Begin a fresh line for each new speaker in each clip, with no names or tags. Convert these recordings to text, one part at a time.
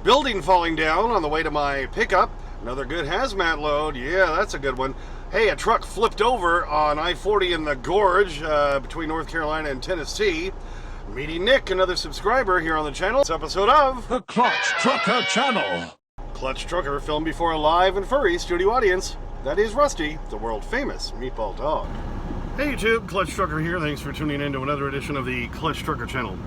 building falling down on the way to my pickup. Another good HazMat load. Yeah, that's a good one. Hey, a truck flipped over on I-40 in the Gorge between North Carolina and Tennessee. Meeting Nick, another subscriber here on the channel. This episode of
the Clutch Trucker Channel.
Clutch Trucker filmed before a live and furry studio audience. That is Rusty, the world-famous meatball dog. Hey YouTube, Clutch Trucker here. Thanks for tuning in to another edition of the Clutch Trucker Channel.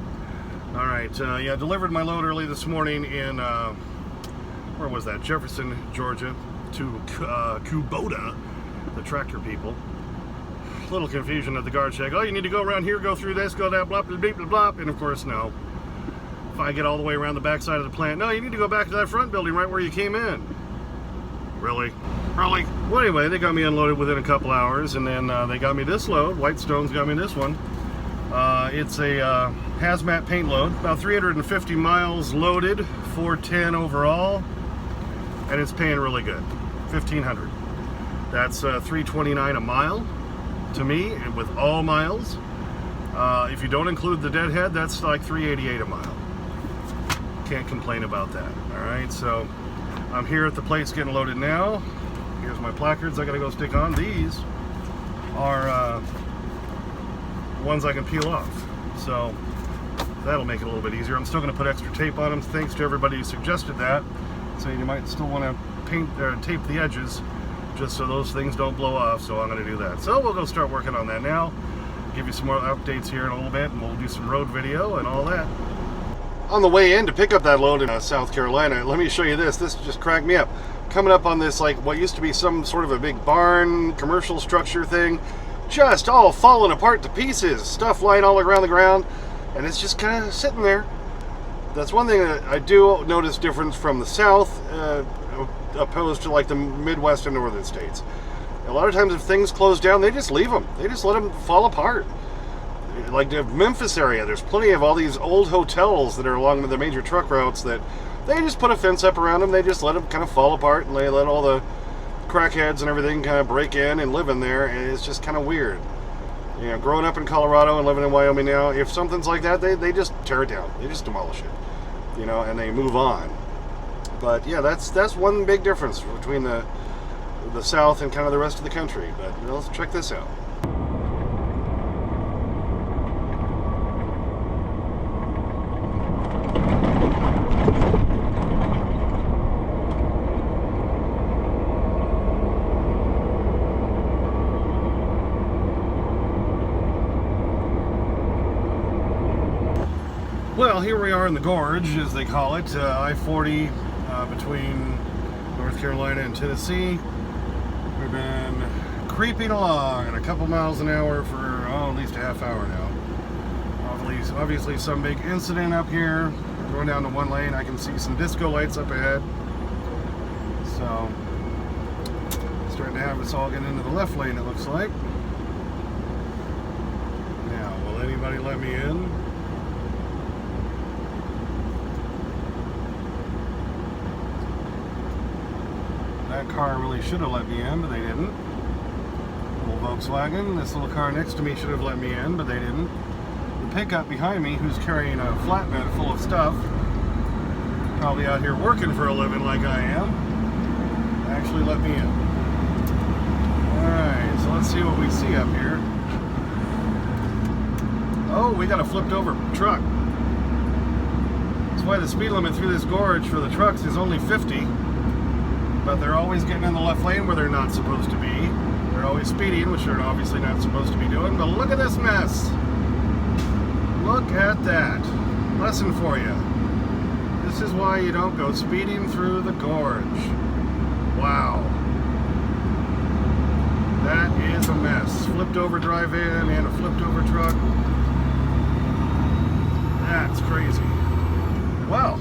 Alright, yeah, delivered my load early this morning in, where was that? Jefferson, Georgia, to Kubota, the tractor people. A little confusion at the guard check. Oh, you need to go around here, go through this, go that, blah, blah, blah, blah, blah. And of course, no. If I get all the way around the back side of the plant, no, you need to go back to that front building right where you came in. Really? Really? Well, anyway, they got me unloaded within a couple hours, and then they got me this load. Whitestone's got me this one. It's a HazMat paint load, about 350 miles loaded, 410 overall, and it's paying really good, $1,500. That's $329 a mile to me, and with all miles. If you don't include the deadhead, that's like $388 a mile. Can't complain about that. All right, so I'm here at the place getting loaded now. Here's my placards I gotta go stick on. These are ones I can peel off, so that'll make it a little bit easier. I'm still going to put extra tape on them, thanks to everybody who suggested that. So you might still want to paint or tape the edges just so those things don't blow off, so I'm going to do that. So we'll go start working on that now. Give you some more updates here in a little bit, and we'll do some road video and all that. On the way in to pick up that load in South Carolina, let me show you this. This just cracked me up. Coming up on this, like what used to be some sort of a big barn, commercial structure thing, just all falling apart to pieces, stuff lying all around the ground, and it's just kind of sitting there. That's one thing that I do notice difference from the South opposed to like the Midwest and Northern states. A lot of times if things close down, they just leave them. They just let them fall apart. Like the Memphis area, there's plenty of all these old hotels that are along the major truck routes that they just put a fence up around them. They just let them kind of fall apart, and they let all the crackheads and everything kind of break in and live in there, and it's just kind of weird. You know, growing up in Colorado and living in Wyoming now, if something's like that, they just tear it down. They just demolish it, you know, and they move on. But yeah, that's one big difference between the South and kind of the rest of the country. But you know, let's check this out. Well, here we are in the Gorge, as they call it, I-40 between North Carolina and Tennessee. We've been creeping along at a couple miles an hour for at least a half hour now. Obviously some big incident up here. We're going down to one lane. I can see some disco lights up ahead. So, starting to have us all get into the left lane, it looks like. Now, will anybody let me in? That car really should have let me in, but they didn't. Little Volkswagen. This little car next to me should have let me in, but they didn't. The pickup behind me, who's carrying a flatbed full of stuff, probably out here working for a living like I am, actually let me in. Alright, so let's see what we see up here. Oh, we got a flipped over truck. That's why the speed limit through this gorge for the trucks is only 50. But they're always getting in the left lane where they're not supposed to be. They're always speeding, which they're obviously not supposed to be doing. But look at this mess. Look at that. Lesson for you. This is why you don't go speeding through the gorge. Wow. That is a mess. Flipped over drive-in and a flipped over truck. That's crazy. Well,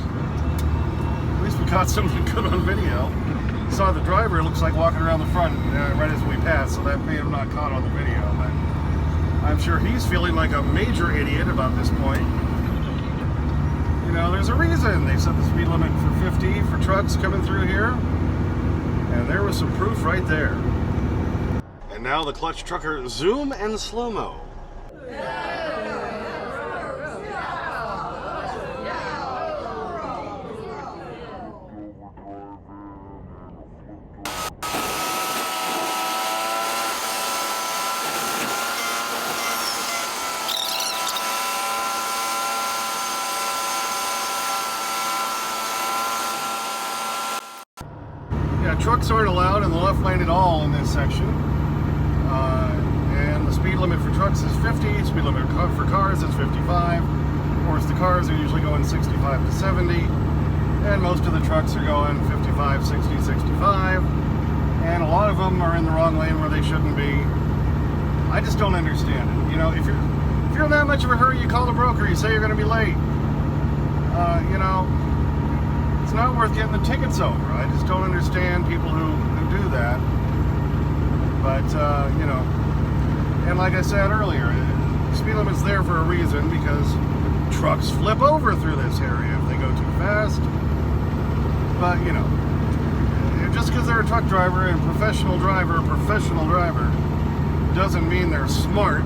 at least we caught something good on video. Saw the driver, it looks like, walking around the front right as we passed, so that may have not caught on the video, but I'm sure he's feeling like a major idiot about this point. You know, there's a reason they set the speed limit for 50 for trucks coming through here, and there was some proof right there. And now the Clutch Trucker zoom and slow-mo. Yeah, trucks aren't allowed in the left lane at all in this section. And the speed limit for trucks is 50. Speed limit for cars is 55. Of course, the cars are usually going 65 to 70. And most of the trucks are going 55, 60, 65. And a lot of them are in the wrong lane where they shouldn't be. I just don't understand it. You know, if you're in that much of a hurry, you call the broker, you say you're going to be late. You know, it's not worth getting the tickets over. I just don't understand people who do that. But, you know, and like I said earlier, speed limit's there for a reason, because trucks flip over through this area if they go too fast. But, you know, just because they're a truck driver and professional driver, doesn't mean they're smart.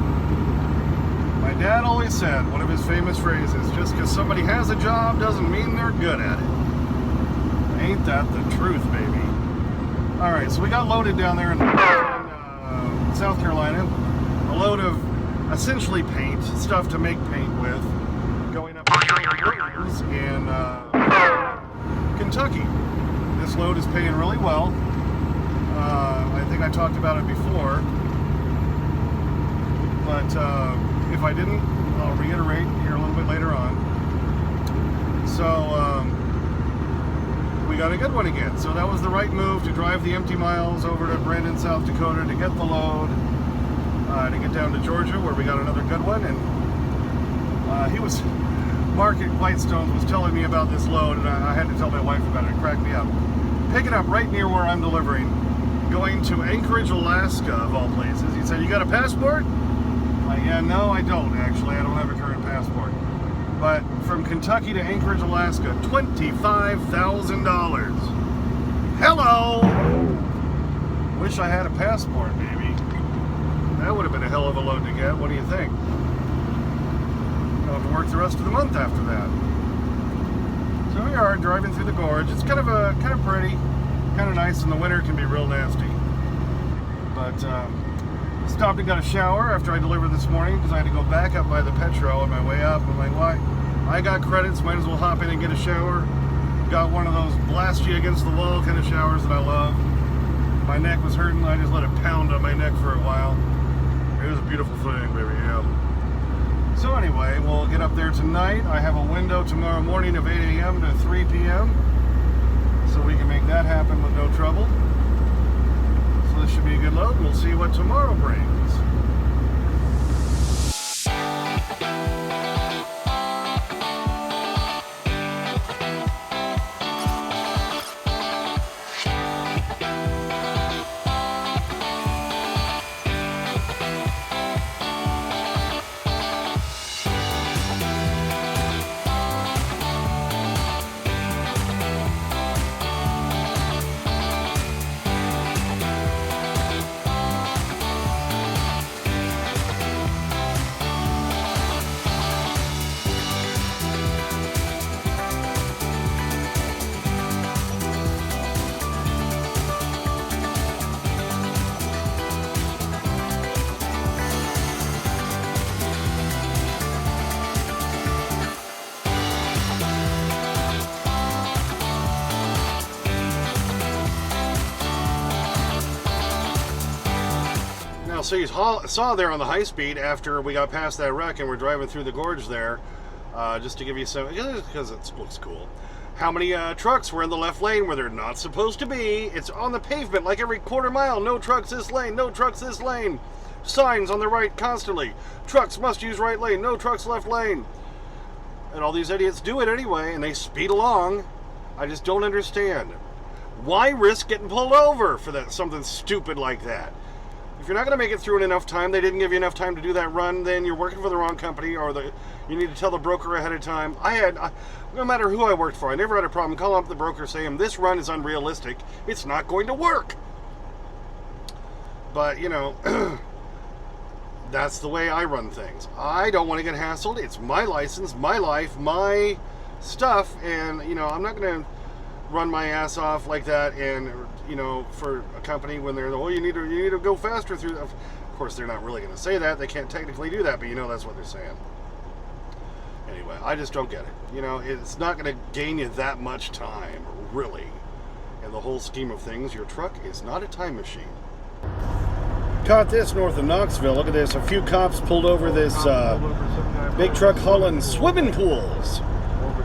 My dad always said, one of his famous phrases, just because somebody has a job doesn't mean they're good at it. Ain't that the truth, baby? Alright, so we got loaded down there in South Carolina. A load of essentially paint, stuff to make paint with, going up in Kentucky. This load is paying really well. I think I talked about it before. But if I didn't, I'll reiterate here a little bit later on. So we got a good one again. So that was the right move, to drive the empty miles over to Brandon, South Dakota to get the load, to get down to Georgia where we got another good one. And Mark at Whitestone was telling me about this load, and I had to tell my wife about it. It cracked me up. Picking up right near where I'm delivering, going to Anchorage, Alaska, of all places. He said, "You got a passport?" Yeah, no, I don't, actually. I don't have a current passport. But from Kentucky to Anchorage, Alaska, $25,000. Hello! Wish I had a passport, baby. That would have been a hell of a load to get. What do you think? I'll have to work the rest of the month after that. So we are driving through the gorge. It's kind of pretty, kind of nice. In the winter, it can be real nasty. But stopped and got a shower after I delivered this morning, because I had to go back up by the Petro on my way up. I'm like, why? I got credits, might as well hop in and get a shower. Got one of those blast you against the wall kind of showers that I love. My neck was hurting. I just let it pound on my neck for a while. It was a beautiful thing, baby. Yeah. So anyway, we'll get up there tonight. I have a window tomorrow morning of 8 a.m. to 3 p.m. so we can make that happen with no trouble. So this should be a good load. We'll see what tomorrow brings. So you saw there on the high speed after we got past that wreck and we're driving through the gorge there, just to give you some, because it looks cool, how many trucks were in the left lane where they're not supposed to be. It's on the pavement like every quarter mile. No trucks this lane, no trucks this lane. Signs on the right constantly. Trucks must use right lane, no trucks left lane. And all these idiots do it anyway, and they speed along. I just don't understand. Why risk getting pulled over for something stupid like that? If you're not going to make it through in enough time, they didn't give you enough time to do that run, then you're working for the wrong company, or you need to tell the broker ahead of time. No matter who I worked for, I never had a problem calling up the broker saying, this run is unrealistic, it's not going to work. But, you know, that's the way I run things. I don't want to get hassled. It's my license, my life, my stuff, and, you know, I'm not going to run my ass off like that and, you know, for a company when they're, oh, you need to go faster through. Of course, they're not really going to say that. They can't technically do that, but you know that's what they're saying. Anyway, I just don't get it. You know, it's not going to gain you that much time, really. In the whole scheme of things, your truck is not a time machine. Caught this north of Knoxville. Look at this. A few cops pulled over this big truck hauling swimming pools.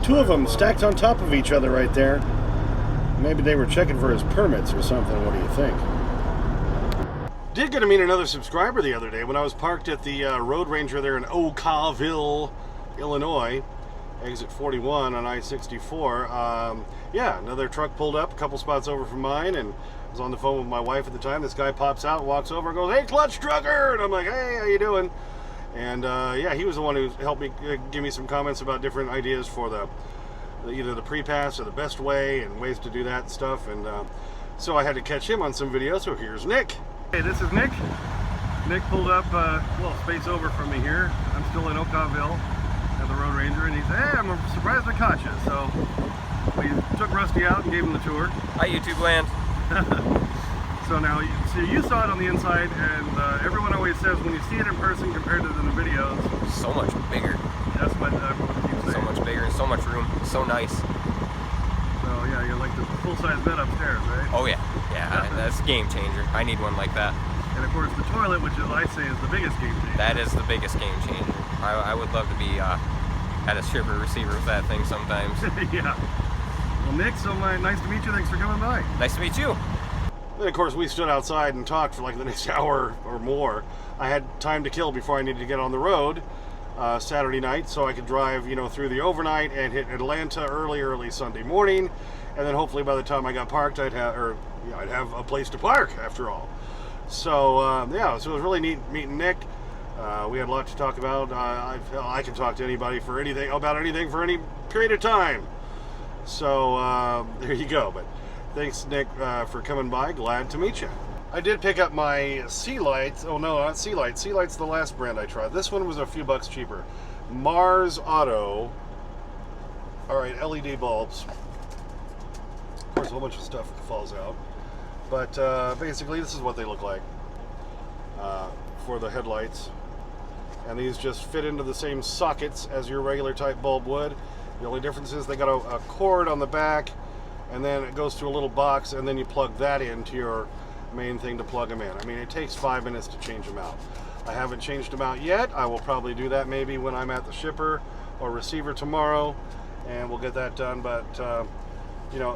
Two of them stacked on top of each other right there. Maybe they were checking for his permits or something. What do you think? Did get to meet another subscriber the other day when I was parked at the Road Ranger there in Okawville, Illinois. Exit 41 on I-64. Yeah, another truck pulled up a couple spots over from mine, and I was on the phone with my wife at the time. This guy pops out, walks over, and goes, "Hey, Clutch Trucker!" And I'm like, "Hey, how you doing?" And yeah, he was the one who helped me give me some comments about different ideas for either the pre-pass or the best way and ways to do that and stuff. And so I had to catch him on some video. So here's Nick. Hey, this is Nick. Nick pulled up a little space over from me here. I'm still in Okawville at the Road Ranger, and he said, "Hey, I'm surprised I caught you." So we took Rusty out and gave him the tour.
Hi, YouTube land.
So now, you saw it on the inside, and everyone always says when you see it in person compared to the videos,
So much bigger.
that's what everyone keeps saying.
So much bigger and so much room. So nice.
So yeah, you're like the full-size bed upstairs, right?
Oh yeah. Yeah, that's a game changer. I need one like that.
And of course the toilet, which is, I say, is the biggest game changer.
That is the biggest game changer. I would love to be at a shipper receiver with that thing sometimes.
Yeah. Well, Nick, so nice to meet you. Thanks for coming by.
Nice to meet you.
Then, of course, we stood outside and talked for like the next hour or more. I had time to kill before I needed to get on the road Saturday night, so I could drive, through the overnight and hit Atlanta early Sunday morning, and then hopefully by the time I got parked, I'd have a place to park after all. So yeah, so it was really neat meeting Nick. We had a lot to talk about. I can talk to anybody about anything for any period of time. So there you go. But thanks, Nick, for coming by. Glad to meet you. I did pick up my Sea Lights. Oh no, not Sea Light. Sea Light's the last brand I tried. This one was a few bucks cheaper. Mars Auto. All right, LED bulbs. Of course, a whole bunch of stuff falls out. But basically, this is what they look like for the headlights. And these just fit into the same sockets as your regular type bulb would. The only difference is they got a cord on the back, and then it goes to a little box, and then you plug that into your main thing to plug them in. I mean, it takes 5 minutes to change them out. I haven't changed them out yet. I will probably do that maybe when I'm at the shipper or receiver tomorrow, and we'll get that done. But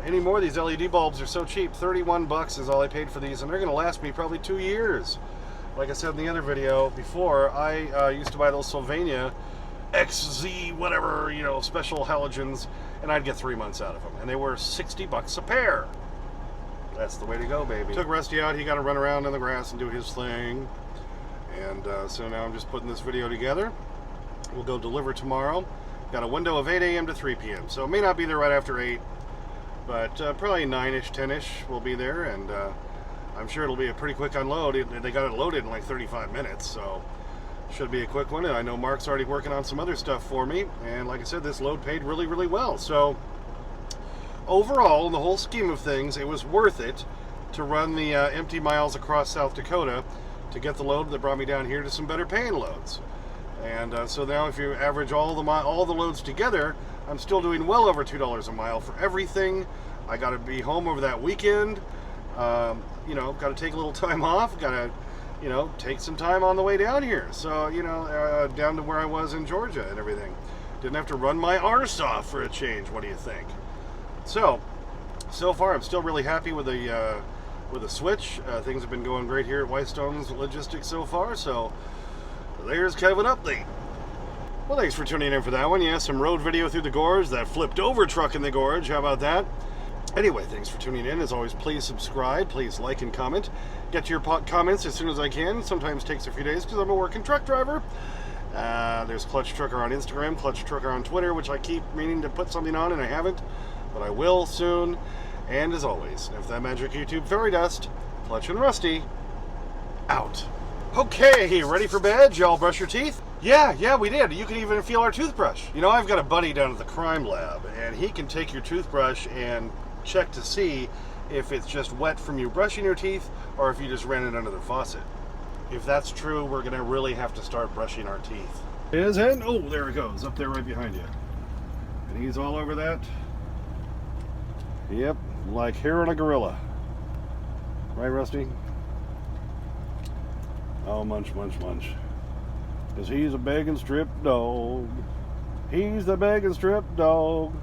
any more of these LED bulbs are so cheap. 31 bucks is all I paid for these, and they're going to last me probably 2 years. Like I said in the other video before, I used to buy those Sylvania XZ whatever, special halogens, and I'd get 3 months out of them, and they were 60 bucks a pair. That's the way to go, baby. Took Rusty out. He got to run around in the grass and do his thing, and so now I'm just putting this video together. We'll go deliver tomorrow. Got a window of 8 a.m. to 3 p.m. so it may not be there right after 8, but probably 9-ish, 10-ish we'll be there, and I'm sure it'll be a pretty quick unload. They got it loaded in like 35 minutes, so should be a quick one. And I know Mark's already working on some other stuff for me, and like I said, this load paid really, really well. So overall, in the whole scheme of things, it was worth it to run the empty miles across South Dakota to get the load that brought me down here to some better paying loads. And so now if you average all the loads together, I'm still doing well over $2 a mile for everything. I got to be home over that weekend. Got to take a little time off. Got to, take some time on the way down here. So, down to where I was in Georgia and everything. Didn't have to run my arse off for a change. What do you think? So far I'm still really happy with the switch. Things have been going great here at Whitestone's Logistics so far. So there's Kevin update. Well, thanks for tuning in for that one. Yeah, some road video through the gorge, that flipped over truck in the gorge. How about that? Anyway, thanks for tuning in. As always, please subscribe, please like and comment. Get to your comments as soon as I can. Sometimes takes a few days because I'm a working truck driver. There's Clutch Trucker on Instagram, Clutch Trucker on Twitter, which I keep meaning to put something on and I haven't, but I will soon. And as always, if that magic YouTube fairy dust, Clutch and Rusty, out. Okay, ready for bed? Y'all brush your teeth? Yeah, we did. You can even feel our toothbrush. I've got a buddy down at the crime lab, and he can take your toothbrush and check to see if it's just wet from you brushing your teeth or if you just ran it under the faucet. If that's true, we're going to really have to start brushing our teeth. Oh, there it goes, up there right behind you. And he's all over that. Yep. like hair on a gorilla. Right, Rusty? Oh, munch, munch, munch. Because he's a begging strip dog. He's the begging strip dog.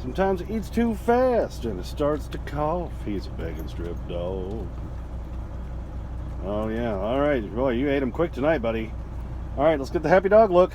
Sometimes he eats too fast and it starts to cough. He's a begging strip dog. Oh, yeah. All right. Boy, you ate him quick tonight, buddy. All right, let's get the happy dog look.